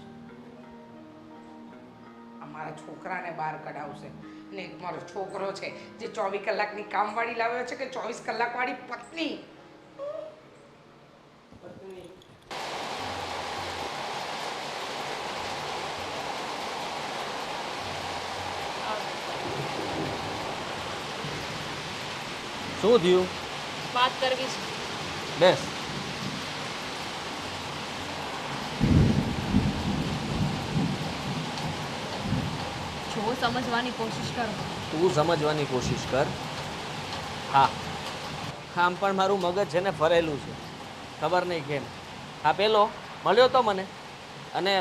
અમારા છોકરાને બહાર કઢાવશે, ને એક મારો છોકરો છે જે 24 કલાકની કામવાળી લાવ્યો છે કે 24 કલાકવાળી પત્ની. શું થયું? વાત કરવી છે. બેસ. જો સમજવાની કોશિશ કરો. તું સમજવાની કોશિશ કર. હા, આમ પણ મારું મગજ છે ને ફરેલું છે, ખબર નહીં કેમ. આ પેલો મળ્યો તો મને, અને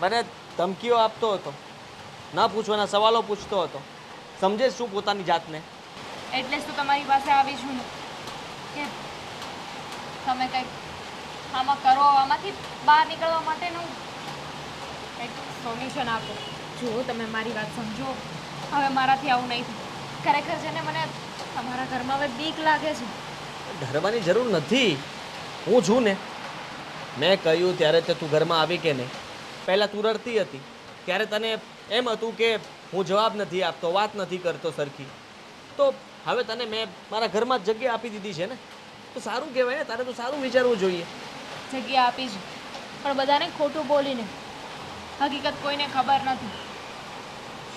મને ધમકીઓ આપતો હતો, ન પૂછવાના સવાલો પૂછતો હતો. સમજે શું પોતાની જાતને? એટલે જ તો તમારી પાસે આવી છું ને, કે તમે કંઈક આમાં કરો, આમાંથી બહાર નીકળવા માટેનું કંઈક સોલ્યુશન આપો. જો તમે મારી વાત સમજો, હવે મારાથી આવું નહીં થાય. ખરેખર છે ને મને તમારા ઘરમાં હવે બીક લાગે છે. ડરવાની જરૂર નથી, હું છું ને. મેં કહ્યું ત્યારે તે તું ઘરમાં આવી કે નહીં? પહેલાં તું રડતી હતી ત્યારે તને એમ હતું કે હું જવાબ નથી આપતો, વાત નથી કરતો સરખી. તો હવે તને મેં મારા ઘરમાં જ જગ્યા આપી દીધી છે ને, તો સારું કહેવાય ને. તારે તો સારું વિચારવું જોઈએ. જગ્યા આપી છે, પણ બધાને ખોટું બોલીને. હકીકત કોઈને ખબર નથી.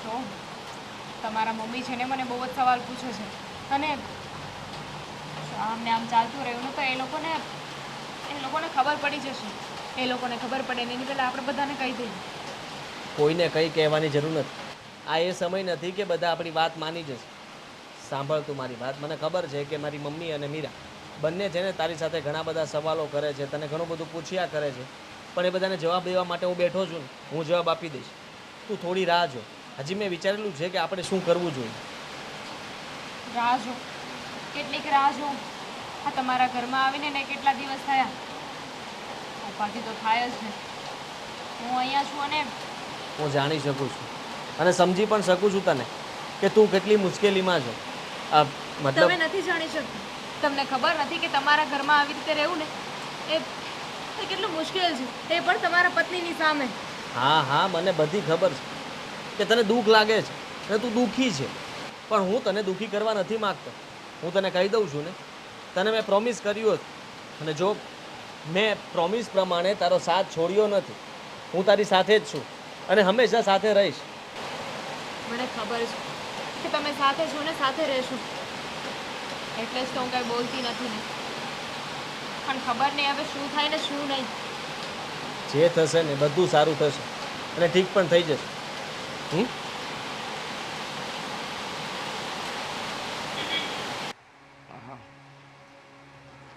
જો તમારા મમ્મી છે ને મને બહુ જ સવાલ પૂછે છે, અને જો આમને આમ ચાલતું રહ્યું ને તો એ લોકોને ખબર પડી જશે. એ લોકોને ખબર પડે ને એની પહેલાં આપણે બધાને કહી દઈએ. કોઈને કંઈ કહેવાની જરૂર નથી. આ એ સમય નથી કે બધા આપણી વાત માની જશે. સાંભળ તું મારી વાત. મને ખબર છે કે મારી મમ્મી અને મીરા બંને છે ને તારી સાથે ઘણા બધા સવાલો કરે છે, તને ઘણું બધું પૂછ્યા કરે છે, પણ એ બધાને જવાબ દેવા માટે હું બેઠો છું ને, હું જવાબ આપી દઈશ. તું થોડી રાહ જો. હજી મેં વિચારેલું છે કે આપણે શું કરવું જોઈએ. રાહ જો? કેટલીક રાહ જો? આ તમારા ઘરમાં આવીને ને કેટલા દિવસ થયા? ઉપાધિ તો થાય જ ને. હું અહીંયા છું, અને હું જાણી શકું છું અને સમજી પણ શકું છું તને કે તું કેટલી મુશ્કેલીમાં છો. મતલબ તમે નથી જાણી શકતા. તમને ખબર નથી કે તમારા ઘરમાં આવી રીતે રહેવું ને એ એ કેટલું મુશ્કેલ છે, એ પણ તમારા પત્નીની સામે. હા હા મને બધી ખબર છે કે તને દુઃખ લાગે છે અને તું દુઃખી છે, પણ હું તને દુઃખી કરવા નથી માગતો. હું તને કહી દઉં છું ને, તને મેં પ્રોમિસ કર્યું હતું અને જો મેં પ્રોમિસ પ્રમાણે તારો સાથ છોડ્યો નથી. હું તારી સાથે જ છું અને હંમેશા સાથે રહીશ. મને ખબર છે કે તમે સાથે છો ને સાથે રહેશો, એટલે જ તો હું કંઈ બોલતી નથી ને. પણ ખબર નહીં હવે શું થાય ને શું નહીં. જે થશે ને બધું સારું થશે અને ઠીક પણ થઈ જશે.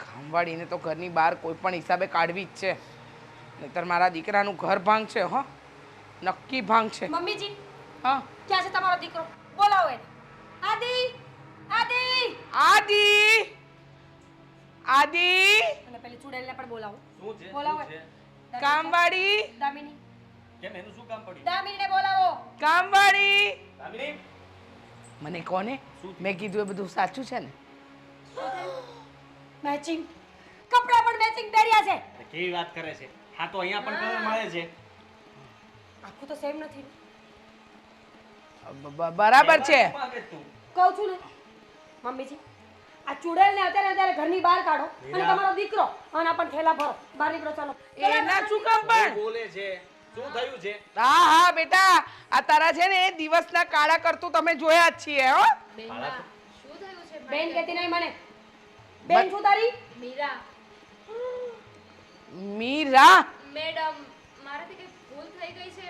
કામવાળીને તો ઘરની બહાર કોઈ પણ હિસાબે કાઢવી જ છે, નહીતર મારા દીકરાનું ઘર ભાંગ છે. હો, નક્કી ભાંગ છે. મમ્મીજી હા, ક્યાં છે તમારો દીકરો? બોલાવો એને. આદિ આદિ આદિ આદિ અને પેલી ચુડેલને પણ બોલાવો. શું છે? બોલાવો. કામવાળી દામિની કેમ એનું શું કામ પડ્યું? દામિનીને બોલાવો. કામવાળી દામિની મને કોને મેં કીધું એ બધું સાચું છે ને? મેચિંગ કપડા પણ મેચિંગ પહેર્યા છે. કેવી વાત કરે છે? હા તો અહીંયા પણ કલર મળે છે. આખું તો સેમ નથી. બરાબર છે. કહું છું ને મમ્મીજી, આ ચુડેલને અત્યારે ઘરની બહાર કાઢો અને તમારો દીકરો આના પણ થેલા ભરો. બહાર નીકળો, ચાલો. એના શું કામ પણ? બોલે છે? શું થયું છે? હા હા બેટા, આ તારા છે ને દિવસના કાળા કરતું તમે જોયા જ છીએ. હો બેનબા, શું થયું છે? બેન કહેતી નહીં મને. બેન શું તારી? મીરા મીરા મેડમ, મારાથી કઈ ભૂલ થઈ ગઈ છે.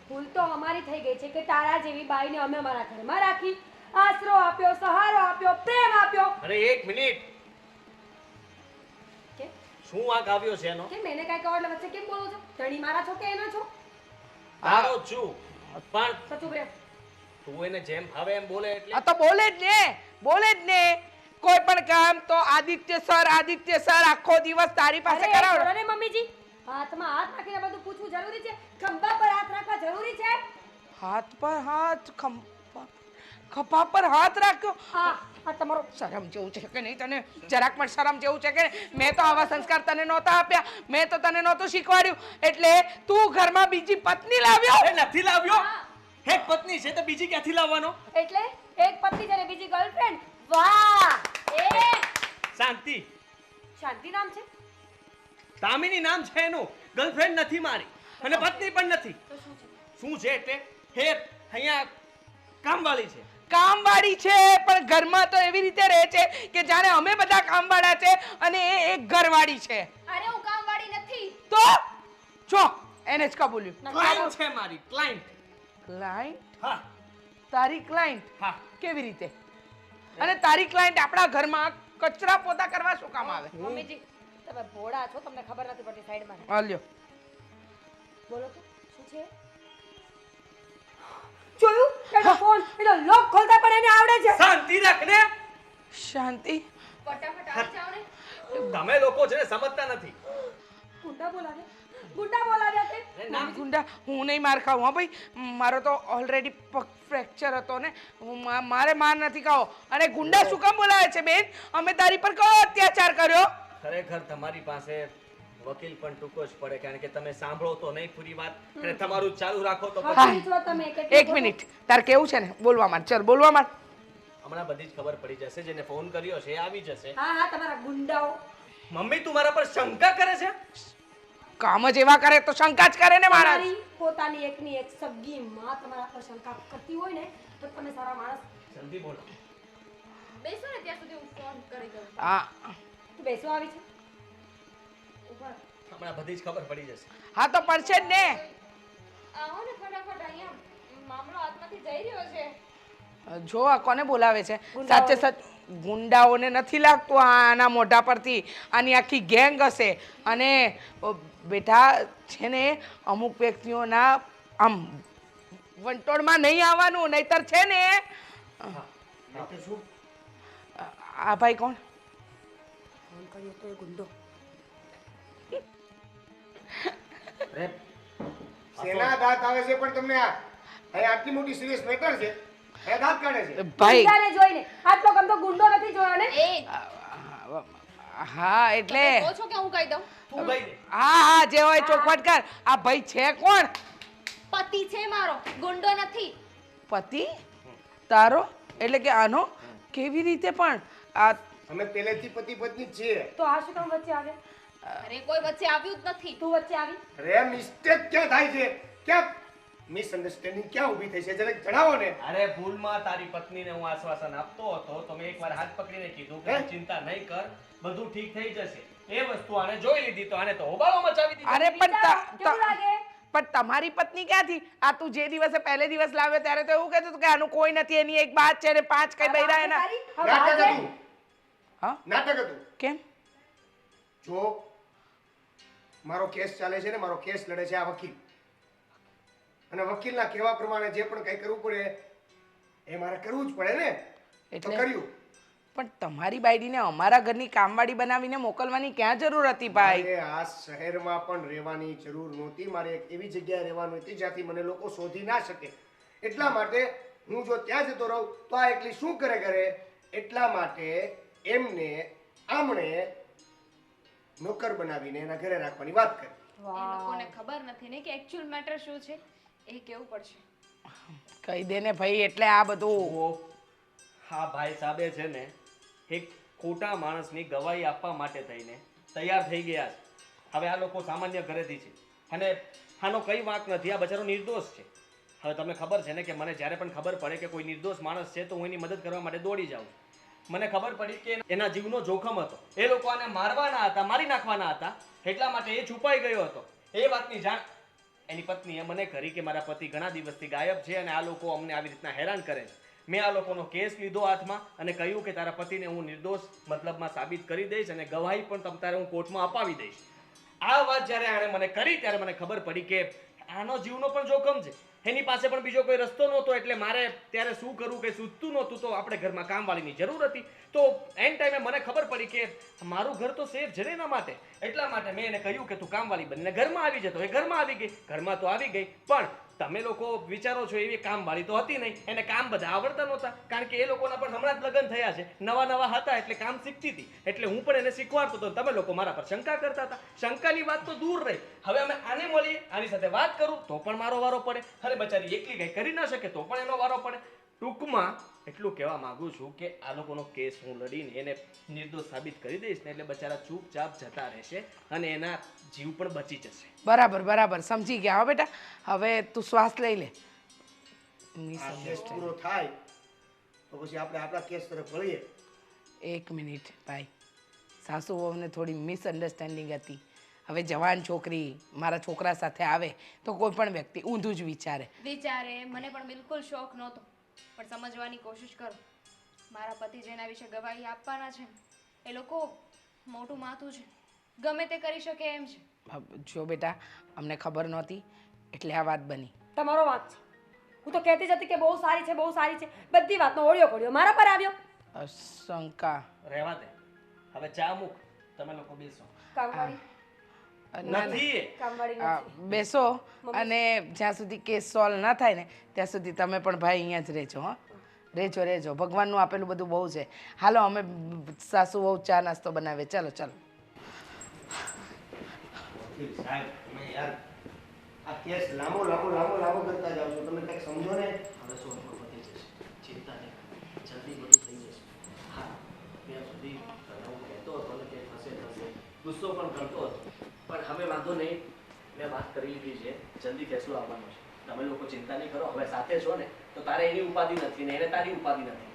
ભૂલ તો અમારી થઈ ગઈ છે કે તારા જેવી બાઈને અમે અમારા ઘરમાં રાખી, આશરો આપ્યો, સહારો આપ્યો, પ્રેમ આપ્યો. અરે એક મિનિટ, કે શું વાંક આવ્યો છે એનો? કે મેને કાંઈ કહો એટલે વચ્ચે કેમ બોલો છો? ધણી મારા છો કે એના છો? તારો જ છું, પણ તો ચૂપ રહે. તું એને જેમ ફાવે એમ બોલે એટલે આ તો બોલે જ ને, બોલે જ ને. કોઈ પણ કામ તો આદિત્ય સર આખો દિવસ તારી પાસે અરે કરાવે. કરો ને મમ્મીજી, હાથમાં હાથ રાખીને બધું પૂછવું જરૂરી છે? ખંભા પર હાથ રાખવા જરૂરી છે? હાથ પર હાથ, ખભા પર હાથ રાખ્યો. આ તમારો શરમ જેવું છે કે નહીં તને? જરાક પણ શરમ જેવું છે કે નહીં? મેં તો આવા સંસ્કાર તને નહોતા આપ્યા, મેં તો તને નહોતું શીખવાડ્યું, એટલે તું ઘરમાં બીજી પત્ની લાવ્યો. એ નથી લાવ્યો. એક પત્ની છે તો બીજી ક્યાંથી લાવવાનો? એટલે એક પત્ની છે ને બીજી ગર્લફ્રેન્ડ. વાહ! એ શાંતિ. શાંતિ નામ છે? દામિની નામ છે એનું. ગર્લફ્રેન્ડ નથી મારી અને પત્ની પણ નથી. તો શું છે? શું છે એટલે? હે અહીંયા કામવાળી છે. કામવાળી છે, પણ ઘરમાં તો એવી રીતે રહે છે કે જાણે અમે બધા કામવાળા છે અને એ એક ઘરવાળી છે. અરે હું કામવાળી નથી. તો જો એને જ કબૂલ્યું. ક્લાયન્ટ છે મારી, ક્લાયન્ટ. ક્લાયન્ટ? હા તારી ક્લાયન્ટ? હા. કેવી રીતે? અને તારી ક્લાયન્ટ આપણા ઘરમાં કચરા પોતા કરવા શું કામ આવે? મમ્મીજી, તમે ભોળા છો, તમને ખબર નથી પડતી. સાઈડમાં રહો. હાલ્યો. બોલો તો શું છે? જોયું? એનો ફોન, એનો લોક ખોલતા પણ એને આવડે છે. શાંતિ રાખને. શાંતિ. ફટાફટ આવી જાઓ ને. તમે લોકો છે ને સમજતા નથી. ગુંડા બોલાવ્યા, ગુંડા બોલાવ્યા તે. ના ગુંડા, હું નહીં માર ખાઉં. હા ભાઈ, મારો તો ઓલરેડી પગ ફ્રેક્ચર હતો ને, મારે માર નથી ખાવો. અને ગુંડા શું કામ બોલાવે છે બેન? અમે તારી પર કયો અત્યાચાર કર્યો? ખરેખર તમારી પાસે વકીલ પણ ટૂંકો જ પડે, કારણ કે તમે સાંભળો તો નહીં પૂરી વાત અને તમારું ચાલુ રાખો તો પછી ખબર છો તમે કેટલું એક મિનિટ, તાર કેવું છે ને? બોલવા માંડ, ચાલ બોલવા માંડ. હમણાં બધી જ ખબર પડી જશે. જેને ફોન કર્યો છે એ આવી જશે. હા હા, તમારા ગુંડાઓ. મમ્મી તું મારા પર શંકા કરે છે? કામ જ એવા કરે તો શંકા જ કરે ને મારા. તમારી પોતાની એકની એક સગી માં તમારા પર શંકા કરતી હોય ને તો તમે સારા માણસ. જલ્દી બોલો. બેસો ને ત્યાં સુધી હું ફોન કરી દઉં. હા તું બેસવા આવી છે? ઉભા. હમણાં બધી જ ખબર પડી જશે. હા તો પડશે જ ને. આવો ને ફટાફટ, અહીંયા મામલો હાથમાંથી જઈ રહ્યો છે. જો આ કોને બોલાવે છે? સાચે સાચ ગુંડાઓને નથી લાગતું આના મોઢા પરથી આની આખી ગેંગ હશે. અને બેટા છે ને અમુક વ્યક્તિઓના આમ વંટોળમાં નહીં આવવાનું, નહીતર છે ને. આ ભાઈ કોણ? ફોન કર્યો તો એ ગુંડો. અરે શેના દાંત આવે છે પણ તમને અહીંયા આટલી મોટી સિરિયસ મેટર છે અહીંયા દાંત કાઢે છે ભાઈ ગુંડાને જોઈને આટલો ગમતો ગુંડો નથી જોયો ને એ હા એટલે કહો છો કે હું કહી દઉં હા હા જે હોય ચોખવટ કર આ ભાઈ છે કોણ પતિ છે મારો ગુંડો નથી. પતિ તારો એટલે કે આનો કેવી રીતે પણ આ અમે પહેલેથી પતિ પત્ની જ છીએ તો આ શું કામ વચ્ચે આવે અરે કોઈ વચ્ચે આવ્યું જ નથી. તું વચ્ચે આવી અરે મિસ્ટેક ક્યાં થાય છે ક્યાં મિસઅન્ડરસ્ટેન્ડિંગ ક્યાં ઊભી થઈ છે જરાક જણાવો ને અરે ભૂલમાં તારી પત્નીને હું આશ્વાસન આપતો હતો તો મેં એકવાર હાથ પકડીને કીધું કે ચિંતા નહીં કર બધું ઠીક થઈ જશે એ વસ્તુ આને જોઈ લીધી તો આને તો હોબાળો મચાવી દીધો અરે પણ કેવું લાગે પણ તમારી પત્ની ક્યાંથી આ તું જે દિવસે પહેલે દિવસ લાવ્યો ત્યારે તો એવું કહેતું હતું કે આનું કોઈ નથી એની એક બાત છે ને 5 કઈ બૈરા એના નાટક હતું હા નાટક હતું કેમ જો મારો કેસ ચાલે છે ને મારો કેસ લડે છે આ વકીલ અને વકીલના કહેવા પ્રમાણે જે પણ કંઈ કરવું પડે એ મારે કરવું જ પડે ને તો એટલે? કર્યું પણ તમારી બાયડીને અમારા ઘરની કામવાળી બનાવીને મોકલવાની ક્યાં જરૂર હતી ભાઈ મારે આ શહેરમાં પણ રહેવાની જરૂર નહોતી મારે એક એવી જગ્યાએ રહેવાનું હતી જ્યાંથી મને લોકો શોધી ના શકે એટલા માટે હું જો ત્યાં જતો રહું તો આ એકલી શું કરે એટલા માટે એમને આમણે નોકર બનાવીને એના ઘરે રાખવાની વાત કરી એ લોકોને ખબર નથી ને કે એકચ્યુઅલ મેટર શું છે એ કેવું પડશે. કહી દે ને ભાઈ એટલે આ બધું હા ભાઈ સાહેબે છે ને એક ખોટા માણસની ગવાહી આપવા માટે થઈને તૈયાર થઈ ગયા છે હવે આ લોકો સામાન્ય ઘરેથી છે અને આનો કઈ વાંક નથી આ બચારો નિર્દોષ છે હવે તમને ખબર છે ને કે મને જ્યારે પણ ખબર પડે કે કોઈ નિર્દોષ માણસ છે તો હું એની મદદ કરવા માટે દોડી જાઉં મને ખબર પડી કે એના જીવનો જોખમ હતો એ લોકો આને મારવાના હતા મારી નાખવાના હતા એટલા માટે એ છુપાઈ ગયો હતો એ વાતની જાણ એની પત્નીએ મને કરી કે મારા પતિ ઘણા દિવસથી ગાયબ છે અને આ લોકો અમને આવી રીતના હેરાન કરે છે મેં આ લોકોનો કેસ લીધો હાથમાં અને કહ્યું કે તારા પતિને હું નિર્દોષ મતલબમાં સાબિત કરી દઈશ અને ગવાહી પણ તમ તારે હું કોર્ટમાં અપાવી દઈશ આ વાત જ્યારે આણે મને કરી ત્યારે મને ખબર પડી કે આનો જીવનો પણ જોખમ છે એની પાસે પણ બીજો કોઈ રસ્તો નહોતો એટલે મારે ત્યારે શું કરવું કે સૂચતું નહોતું તો આપણે ઘરમાં કામવાળીની જરૂર હતી તો એન ટાઈમે મને ખબર પડી કે મારું ઘર તો સેફ છે ને એના માટે એટલા માટે મેં એને કહ્યું કે તું કામવાળી બનીને ઘરમાં આવી જતો એ ઘરમાં આવી ગઈ ઘરમાં તો આવી ગઈ પણ તમે લોકો વિચારો છો એવી કામવાળી તો હતી નહીં એને કામ બધા આવડતા નહોતા કારણ કે એ લોકોના પણ હમણાં જ લગ્ન થયા છે નવા નવા હતા એટલે કામ શીખતી હતી એટલે હું પણ એને શીખવાડતો હતો તમે લોકો મારા પર શંકા કરતા હતા શંકાની વાત તો દૂર રહી હવે અમે આને મળીએ આની સાથે વાત કરું તો પણ મારો વારો પડે અરે બચારી એકલી કંઈ કરી ના શકે તો પણ એનો વારો પડે ટૂંકમાં એટલું કહેવા માંગુ છું કે આ લોકોનો કેસ હું લડીને એને નિર્દોષ સાબિત કરી દઈશ ને એટલે બચારા ચૂપચાપ જતા રહેશે અને એના જીવ પણ બચી જશે બરાબર બરાબર સમજી ગયા હો બેટા હવે તું શ્વાસ લઈ લે આ કેસ પૂરો થાય તો પછી આપણે આપણા કેસ તરફ વળીએ 1 મિનિટ ભાઈ સાસુ વહુને થોડી મિસઅન્ડરસ્ટેન્ડિંગ હતી હવે જવાન છોકરી મારા છોકરા સાથે આવે તો કોઈ પણ વ્યક્તિ ઊંધું જ વિચારે મને પણ બિલકુલ શોખ નહોતો પણ સમજવાની કોશિશ કરો મારા પતિ જેના વિશે ગવાહી આપવાના છે એ લોકો મોટું માથું છે ગમે તે કરી શકે એમ છે જો બેટા અમને ખબર નહોતી એટલે આ વાત બની તમારો વાંક છે હું તો કહેતી જ હતી કે બહુ સારી છે બધી વાતનો ઓળિયો પડ્યો મારા પર આવ્યો શંકા રહેવા દે હવે ચા મૂક તમે લોકો બેસો કામવાળી નથી કામવાળી આ, નથી બેસો અને જ્યાં સુધી કેસ સોલ્વ ના થાય ને ત્યાં સુધી તમે પણ ભાઈ અહીંયા જ રહેજો હા રહેજો ભગવાનનું આપેલું બધું બહુ છે હાલો અમે સાસુ વહુ ચા નાસ્તો બનાવે ચાલો ચાલો સાહેબ તમે યાર આ કેસ લાંબો કરતા જાવ છો તમે કંઈક સમજો ને હવે શું આપણું પતી જશે ચિંતા નહીં જલ્દી બધું થઈ જશે હા ત્યાં સુધી હું કહેતો હતો ને કે થશે ગુસ્સો પણ કરતો હતો પણ હવે વાંધો નહીં મેં વાત કરી લીધી છે જલ્દી ફેસલો આવવાનો છે તમે લોકો ચિંતા નહીં કરો હવે સાથે છો ને તો તારે એની ઉપાધિ નથી ને એને તારી ઉપાધિ નથી